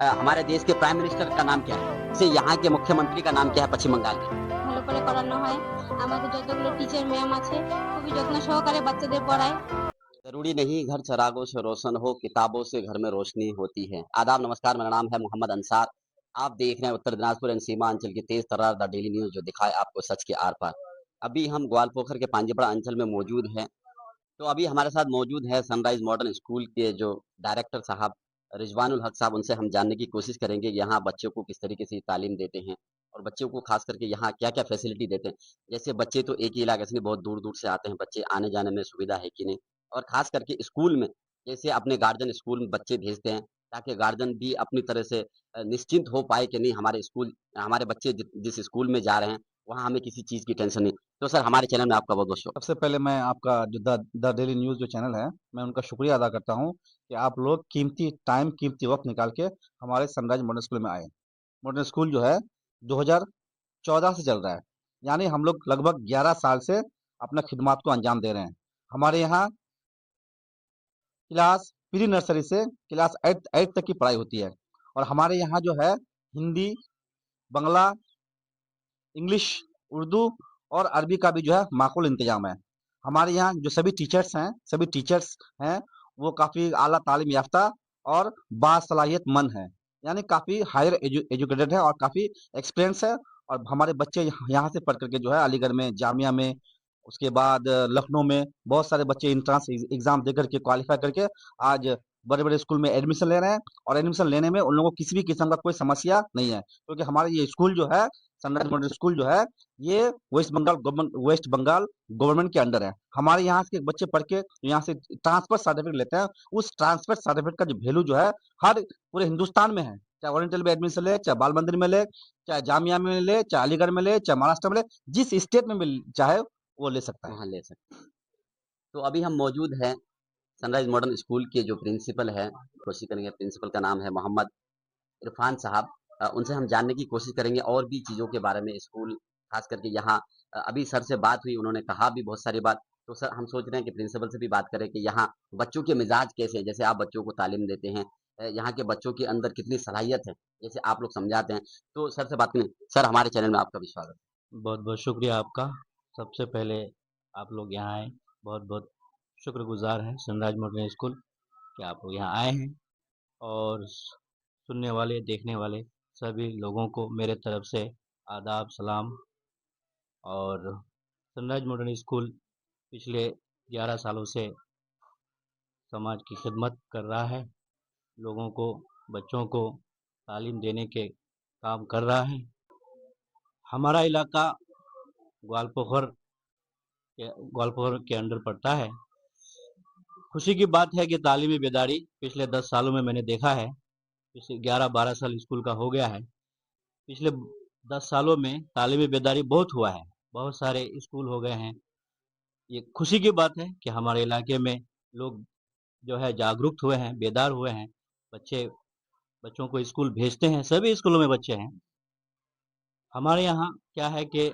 हमारे देश के प्राइम मिनिस्टर का नाम क्या है? जैसे यहाँ के मुख्यमंत्री का नाम क्या है पश्चिम बंगाल के? ভালো করে করানো হয়। আমাদের যতগুলো টিচার ম্যাম আছে খুবই যত্ন সহকারে বাচ্চাদের পড়ায়। ज़रूरी नहीं घर चिरागों से रोशन हो, किताबों से घर में रोशनी होती है। आदाब नमस्कार, मेरा नाम है मोहम्मद अंसार। आप देख रहे हैं उत्तर दिनाजपुर एंड सीमांचल की तेज़ तर्रार द डेली न्यूज़ जो दिखाए आपको सच के आर-पार। अभी हम ग्वालपोखर के पांजेपड़ा अंचल में मौजूद हैं। तो अभी हमारे साथ मौजूद है सनराइज़ मॉडर्न स्कूल के जो डायरेक्टर साहब रिजवानुल हक साहब, उनसे हम जानने की कोशिश करेंगे कि यहाँ बच्चों को किस तरीके से तालीम देते हैं और बच्चों को खास करके यहाँ क्या-क्या फैसिलिटी देते हैं। जैसे बच्चे तो एक ही इलाके से नहीं, बहुत दूर-दूर से आते हैं बच्चे, आने-जाने में सुविधा है कि नहीं? और खास करके स्कूल में जैसे अपने गार्जियन स्कूल में बच्चे भेजते हैं, ताकि गार्जियन भी अपनी तरह से निश्चिंत हो पाए कि नहीं हमारे बच्चे जिस स्कूल में जा रहे हैं, वहाँ हमें किसी चीज़ की टेंशन नहीं। तो सर हमारे चैनल में आपका बहुत-बहुत स्वागत। सबसे पहले मैं आपका जो द डेली न्यूज़ जो चैनल है, मैं उनका शुक्रिया अदा करता हूँ कि आप लोग कीमती वक़्त निकाल के हमारे सनराइज़ मॉडर्न स्कूल में आए। मॉडर्न स्कूल जो है 2014 से चल रहा है, यानी हम लोग लगभग 11 साल से अपना खिदमात को अंजाम दे रहे हैं। हमारे यहाँ क्लास प्री नर्सरी से क्लास 8 तक की पढ़ाई होती है और हमारे यहाँ जो है हिंदी, बांग्ला, इंग्लिश, उर्दू और अरबी का भी जो है माकूल इंतजाम है। हमारे यहाँ जो सभी टीचर्स हैं, वो काफ़ी आला तालीम याफ्ता और बासलाहियतमंद हैं। यानी काफ़ी हायर एजुकेटेड है और काफ़ी एक्सपीरियंस है और हमारे बच्चे यहाँ से पढ़ कर के जो है अलीगढ़ में, जामिया में, उसके बाद लखनऊ में बहुत सारे बच्चे एंट्रेंस एग्ज़ाम दे कर के क्वालीफाई करके आज बड़े-बड़े स्कूल में एडमिशन ले रहे हैं और एडमिशन लेने में उन लोगों को किसी भी किस्म का कोई समस्या नहीं है। क्योंकि हमारा ये स्कूल जो है सनराइज मॉडल स्कूल जो है ये वेस्ट बंगाल गवर्नमेंट के अंडर है। हमारे यहाँ के बच्चे पढ़ के यहाँ से ट्रांसफर सर्टिफिकेट लेते हैं। उस ट्रांसफर सर्टिफिकेट का जो वैल्यू जो है हर पूरे हिंदुस्तान में है। चाहे ओरिएंटल में एडमिशन ले, चाहे बाल मंदिर में ले, चाहे जामिया में ले, चाहे अलीगढ़ में ले, चाहे महाराष्ट्र में ले, जिस स्टेट में भी चाहे वो ले सकता है। वहाँ ले सकते हैं। तो अभी हम मौजूद हैं सनराइज़ मॉडर्न स्कूल के जो प्रिंसिपल हैं, कोशिश करेंगे प्रिंसिपल का नाम है मोहम्मद इरफान साहब। उनसे हम जानने की कोशिश करेंगे और भी चीज़ों के बारे में स्कूल खास करके यहाँ अभी सर से बात हुई, उन्होंने कहा भी बहुत सारी बात। तो सर हम सोच रहे हैं कि प्रिंसिपल से भी बात करें कि यहाँ बच्चों के मिज़ाज कैसे हैं? जैसे आप बच्चों को तालीम देते हैं, यहाँ के बच्चों के अंदर कितनी सलाहियत है, जैसे आप लोग समझाते हैं। तो सर से बात करें। सर हमारे चैनल में आपका भी स्वागत है। बहुत-बहुत शुक्रिया आपका। सबसे पहले आप लोग यहाँ आए, बहुत-बहुत शुक्रगुज़ार हैं सनराइज़ मॉडर्न स्कूल कि आप लोग यहाँ आए हैं और सुनने वाले, देखने वाले सभी लोगों को मेरे तरफ से आदाब, सलाम। और सनराइज़ मॉडर्न स्कूल पिछले 11 सालों से समाज की खिदमत कर रहा है, लोगों को, बच्चों को तालीम देने के काम कर रहा है। हमारा इलाका ग्वालपोखर ग्वालपोखर के अंडर पड़ता है। खुशी की बात है कि तालीमी बेदारी पिछले 10 सालों में मैंने देखा है। पिछले 11-12 साल स्कूल का हो गया है। पिछले 10 सालों में तालीमी बेदारी बहुत हुआ है, बहुत सारे स्कूल हो गए हैं। ये खुशी की बात है कि हमारे इलाके में लोग जो है जागरूक हुए हैं, बेदार हुए हैं। बच्चे बच्चों को स्कूल भेजते हैं, सभी स्कूलों में बच्चे हैं। हमारे यहाँ क्या है कि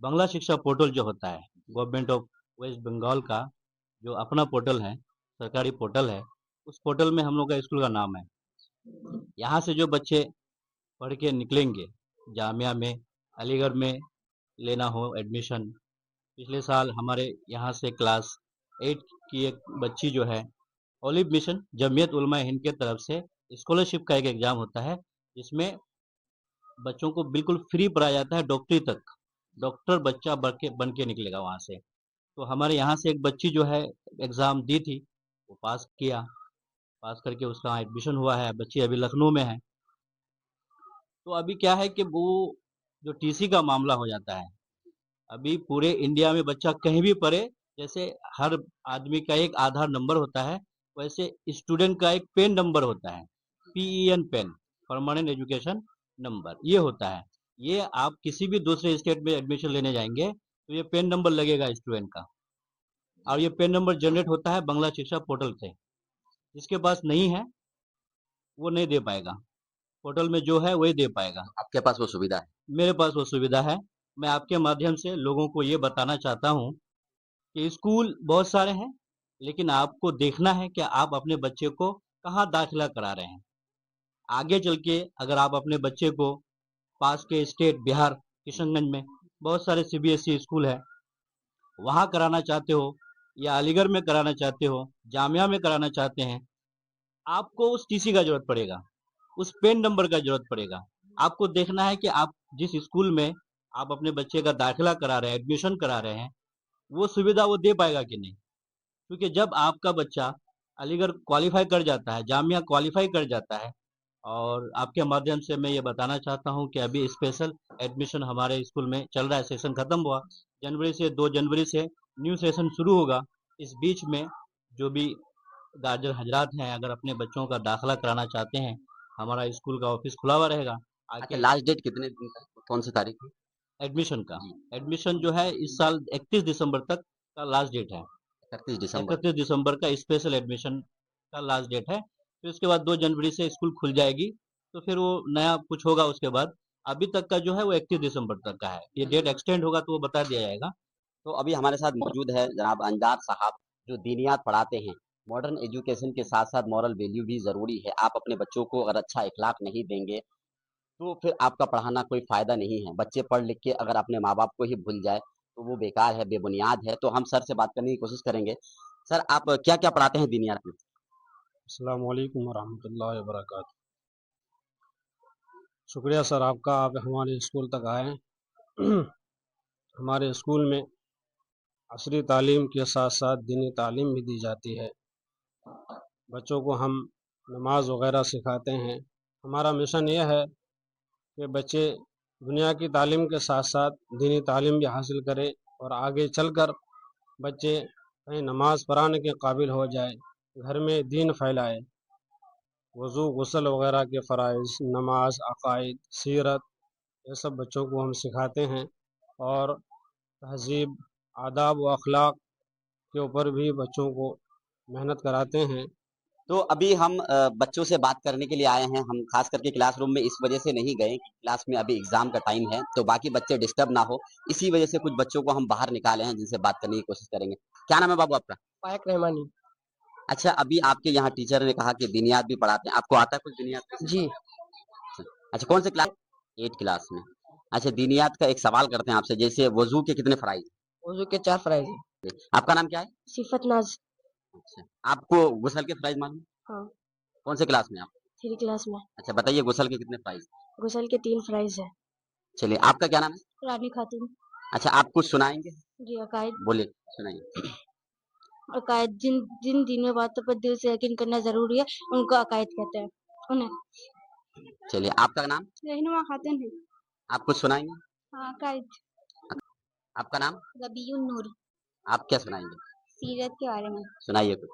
बांग्ला शिक्षा पोर्टल जो होता है, गवर्नमेंट ऑफ वेस्ट बंगाल का जो अपना पोर्टल है, सरकारी पोर्टल है, उस पोर्टल में हम लोग का स्कूल का नाम है। यहाँ से जो बच्चे पढ़ के निकलेंगे, जामिया में, अलीगढ़ में लेना हो एडमिशन। पिछले साल हमारे यहाँ से क्लास 8 की एक बच्ची जो है, ओलिव मिशन जमीयत उलमा हिंद के तरफ से स्कॉलरशिप का एक एग्ज़ाम होता है, जिसमें बच्चों को बिल्कुल फ्री पढ़ाया जाता है डॉक्टरी तक। डॉक्टर बच्चा बन के निकलेगा वहाँ से। तो हमारे यहाँ से एक बच्ची जो है एग्ज़ाम दी थी, वो पास किया, पास करके उसका एडमिशन हुआ है, बच्ची अभी लखनऊ में है। तो अभी क्या है कि वो जो टीसी का मामला हो जाता है, अभी पूरे इंडिया में बच्चा कहीं भी पढ़े, जैसे हर आदमी का एक आधार नंबर होता है, वैसे स्टूडेंट का एक पेन नंबर होता है, P E N PEN, permanent education number, ये होता है। ये आप किसी भी दूसरे स्टेट में एडमिशन लेने जाएंगे, तो ये पेन नंबर लगेगा स्टूडेंट का और ये पेन नंबर जनरेट होता है बांग्ला शिक्षा पोर्टल से। जिसके पास नहीं है, वो नहीं दे पाएगा। पोर्टल में जो है वही दे पाएगा। आपके पास वो सुविधा है। मेरे पास वो सुविधा है। मैं आपके माध्यम से लोगों को ये बताना चाहता हूँ कि स्कूल बहुत सारे हैं, लेकिन आपको देखना है कि आप अपने बच्चे को कहाँ दाखिला करा रहे हैं। आगे चल के अगर आप अपने बच्चे को पास के स्टेट बिहार किशनगंज में बहुत सारे सीबीएसई स्कूल है, वहाँ कराना चाहते हो या अलीगढ़ में कराना चाहते हो, जामिया में कराना चाहते हैं, आपको उस टीसी का जरूरत पड़ेगा, उस पेन नंबर का जरूरत पड़ेगा। आपको देखना है कि आप जिस स्कूल में आप अपने बच्चे का दाखिला करा रहे हैं, एडमिशन करा रहे हैं, वो सुविधा वो दे पाएगा कि नहीं। क्योंकि जब आपका बच्चा अलीगढ़ क्वालिफाई कर जाता है, जामिया क्वालिफाई कर जाता है, और आपके माध्यम से मैं ये बताना चाहता हूँ कि अभी स्पेशल एडमिशन हमारे स्कूल में चल रहा है। सेशन खत्म हुआ, जनवरी से 2 जनवरी से न्यू सेशन शुरू होगा। इस बीच में जो भी गार्जियन हजरात हैं, अगर अपने बच्चों का दाखिला कराना चाहते हैं, हमारा स्कूल का ऑफिस खुला हुआ रहेगा। अच्छा, आके लास्ट डेट कितने दिन तक, कौन सी तारीख है? एडमिशन का, जी, एडमिशन जो है इस साल 31 दिसंबर तक का लास्ट डेट है। 31 दिसंबर। 31 दिसंबर का स्पेशल एडमिशन का लास्ट डेट है। फिर उसके बाद 2 जनवरी से स्कूल खुल जाएगी, तो फिर वो नया कुछ होगा उसके बाद। अभी तक का जो है वो 31 दिसंबर तक का है। ये डेट एक्सटेंड होगा तो वो बता दिया जाएगा। तो अभी हमारे साथ मौजूद है जनाब अंजार साहब, जो दीनियात पढ़ाते हैं। मॉडर्न एजुकेशन के साथ साथ मॉरल वैल्यू भी ज़रूरी है। आप अपने बच्चों को अगर अच्छा इखलाक नहीं देंगे, तो फिर आपका पढ़ाना कोई फ़ायदा नहीं है। बच्चे पढ़ लिख के अगर अपने माँ-बाप को ही भूल जाए, तो वो बेकार है, बेबुनियाद है। तो हम सर से बात करने की कोशिश करेंगे। सर, आप क्या-क्या पढ़ाते हैं दीनियात में? अस्सलाम वालेकुम वरहमतुल्लाहि वबरकातुहू। शुक्रिया सर आपका, आप हमारे स्कूल तक आए। हमारे स्कूल में असरी तालीम के साथ साथ दीनी तालीम भी दी जाती है। बच्चों को हम नमाज वगैरह सिखाते हैं। हमारा मिशन यह है कि बच्चे दुनिया की तालीम के साथ साथ दीनी तालीम भी हासिल करें और आगे चलकर बच्चे कहीं नमाज पढ़ाने के काबिल हो जाए, घर में दीन फैलाए। वज़ू गुस्ल वगैरह के फ़राइज़, नमाज, अक़ाइद, सीरत, ये सब बच्चों को हम सिखाते हैं और तहज़ीब, आदाब व अखलाक के ऊपर भी बच्चों को मेहनत कराते हैं। तो अभी हम बच्चों से बात करने के लिए आए हैं। हम खास करके क्लासरूम में इस वजह से नहीं गए कि क्लास में अभी एग्ज़ाम का टाइम है, तो बाकी बच्चे डिस्टर्ब ना हो, इसी वजह से कुछ बच्चों को हम बाहर निकाले हैं, जिनसे बात करने की कोशिश करेंगे। क्या नाम है बाबू आपका? पायक रहमानी। अच्छा, अभी आपके यहाँ टीचर ने कहा कि दीनियात भी पढ़ाते हैं। आपको आता है कुछ दीनियात? जी। अच्छा, कौन से क्लास? 8 क्लास में। अच्छा, दीनियात का एक सवाल करते हैं आपसे, जैसे वज़ू के कितने फ़राइज़ वज़ू के 4 फ़राइज़ हैं। हैं? आपका नाम क्या है? सिफ़त नाज़। अच्छा, आपको गुस्ल के फ़राइज़ मालूम है? हाँ, कौन से क्लास में आप? 3 क्लास में। अच्छा, बताइए गुस्ल के कितने फ़राइज़? गुस्ल के 3 फ़राइज़ हैं। चलिए, आपका क्या नाम है? रानी खातून। अच्छा, आप कुछ सुनाएँगे? जी, अकायद। बोलिए, सुनाइए। अकायद जिन जिन तीनों बातों पर दिल से यकीन करना ज़रूरी है, उनको अकायद कहते हैं। उन्हें चलिए, आपका नाम? रहनुमा खातून है। आप कुछ सुनाएँगे? हाँ, अकायद। आपका नाम? रबीउन नूर। आप क्या सुनाएँगे? सीरत के बारे में। सुनाइए कुछ।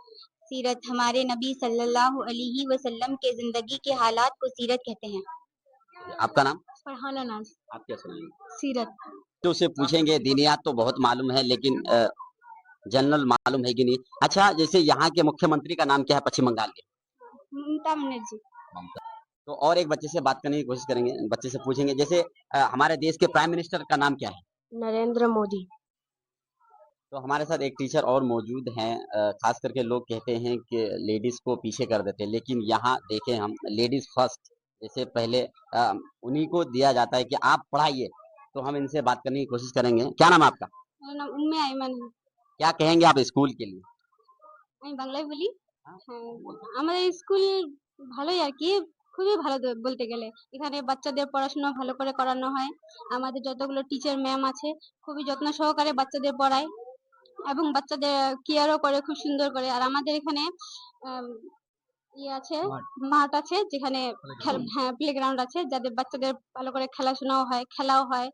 सीरत हमारे नबी सल्लल्लाहु अलैहि वसल्लम के ज़िंदगी के हालात को सीरत कहते हैं। आपका नाम? फरहाना नाज़। आप क्या सुनाएँगे? सीरत। तो उससे पूछेंगे, दीनियात तो बहुत मालूम है, लेकिन जनरल मालूम है कि नहीं? अच्छा, जैसे यहाँ के मुख्यमंत्री का नाम क्या है पश्चिम बंगाल के? ममता बनर्जी। तो और एक बच्चे से बात करने की कोशिश करेंगे, बच्चे से पूछेंगे, जैसे हमारे देश के प्राइम मिनिस्टर का नाम क्या है? नरेंद्र मोदी। तो हमारे साथ एक टीचर और मौजूद हैं। खास करके लोग कहते हैं कि लेडीज़ को पीछे कर देते हैं, लेकिन यहाँ देखें हम लेडीज़ फर्स्ट, जैसे पहले उन्हीं को दिया जाता है कि आप पढ़ाइए। तो हम इनसे बात करने की कोशिश करेंगे। क्या नाम है आपका? मेरा नाम उम्मे आइमन है। क्या कहेंगे आप स्कूल के लिए? আমি বাংলায় বলি। हाँ, হ্যাঁ, আমাদের স্কুল ভালোই আরকি। খুবই ভালো বলতে গেলে। এখানে বাচ্চাদের পড়াশোনা ভালো করে করানো হয়। আমাদের যতগুলো টিচার ম্যাম আছে, খুবই যত্ন সহকারে বাচ্চাদের পড়ায় এবং বাচ্চাদের কেয়ারও করে খুব সুন্দর করে। আর আমাদের এখানে আম ইয়ে আছে, মাঠ আছে যেখানে হ্যাঁ, প্লেগ্রাউন্ড আছে যাদের বাচ্চাদের ভালো করে খেলাশোনাও হয়, খেলাও হয়,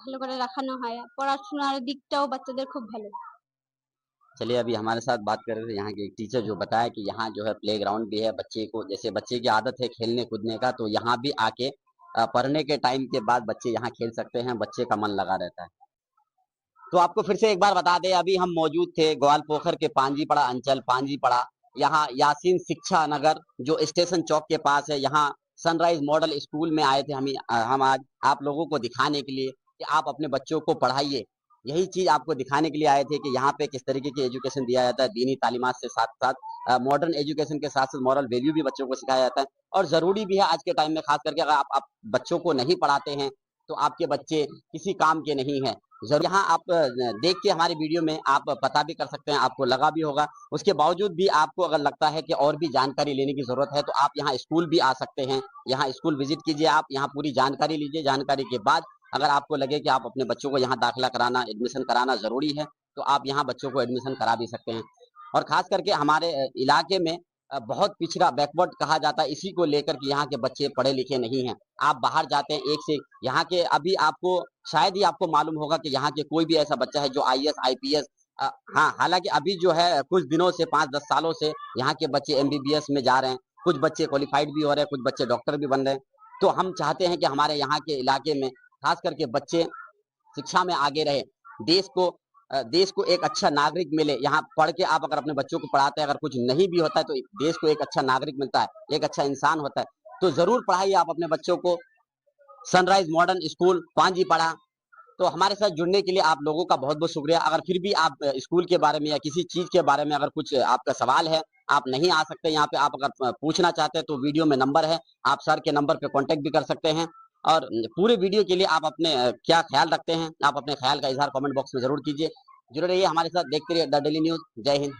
ভালো করে রাখানো হয়। পড়াশোনার দিকটাও বাচ্চাদের খুব ভালো। चलिए, अभी हमारे साथ बात कर रहे थे यहाँ के एक टीचर, जो बताया कि यहाँ जो है प्लेग्राउंड भी है। बच्चे को, जैसे बच्चे की आदत है खेलने कूदने का, तो यहाँ भी आके पढ़ने के टाइम के बाद बच्चे यहाँ खेल सकते हैं, बच्चे का मन लगा रहता है। तो आपको फिर से एक बार बता दें, अभी हम मौजूद थे ग्वालपोखर के पांजीपड़ा अंचल, पांजीपड़ा, यहाँ यासीन शिक्षा नगर जो स्टेशन चौक के पास है, यहाँ सनराइज मॉडल स्कूल में आए थे हम आज आप लोगों को दिखाने के लिए कि आप अपने बच्चों को पढ़ाइए। यही चीज आपको दिखाने के लिए आए थे कि यहाँ पे किस तरीके की एजुकेशन दिया जाता है। दीनी तालीमात से साथ साथ मॉडर्न एजुकेशन के साथ साथ मॉरल वैल्यू भी बच्चों को सिखाया जाता है, और जरूरी भी है आज के टाइम में। खास करके अगर आप बच्चों को नहीं पढ़ाते हैं तो आपके बच्चे किसी काम के नहीं हैं। जरूर यहाँ आप देख के हमारी वीडियो में आप पता भी कर सकते हैं, आपको लगा भी होगा। उसके बावजूद भी आपको अगर लगता है कि और भी जानकारी लेने की जरूरत है तो आप यहाँ स्कूल भी आ सकते हैं। यहाँ स्कूल विजिट कीजिए, आप यहाँ पूरी जानकारी लीजिए। जानकारी के बाद अगर आपको लगे कि आप अपने बच्चों को यहाँ दाखिला कराना, एडमिशन कराना जरूरी है, तो आप यहाँ बच्चों को एडमिशन करा भी सकते हैं। और खास करके हमारे इलाके में बहुत पिछड़ा, बैकवर्ड कहा जाता है इसी को लेकर कि यहाँ के बच्चे पढ़े लिखे नहीं हैं। आप बाहर जाते हैं, एक से यहाँ के अभी आपको शायद ही आपको मालूम होगा कि यहाँ के कोई भी ऐसा बच्चा है जो आईएएस आईपीएस, हाँ, हालांकि अभी जो है कुछ दिनों से 5-10 सालों से यहाँ के बच्चे एमबीबीएस में जा रहे हैं, कुछ बच्चे क्वालिफाइड भी हो रहे हैं, कुछ बच्चे डॉक्टर भी बन रहे हैं। तो हम चाहते हैं कि हमारे यहाँ के इलाके में खास करके बच्चे शिक्षा में आगे रहे, देश को एक अच्छा नागरिक मिले। यहाँ पढ़ के आप अगर अपने बच्चों को पढ़ाते हैं, अगर कुछ नहीं भी होता है तो देश को एक अच्छा नागरिक मिलता है, एक अच्छा इंसान होता है। तो जरूर पढ़ाइए आप अपने बच्चों को। Sunrise modern school Panjipara. तो हमारे साथ जुड़ने के लिए आप लोगों का बहुत बहुत शुक्रिया। अगर फिर भी आप स्कूल के बारे में या किसी चीज के बारे में अगर कुछ आपका सवाल है, आप नहीं आ सकते यहाँ पे, आप अगर पूछना चाहते हैं तो वीडियो में नंबर है, आप सर के नंबर पे कांटेक्ट भी कर सकते हैं। और पूरे वीडियो के लिए आप अपने क्या ख्याल रखते हैं, आप अपने ख्याल का इजहार कमेंट बॉक्स में जरूर कीजिए। जुड़े रहिए हमारे साथ, देखते रहिए द डेली न्यूज। जय हिंद।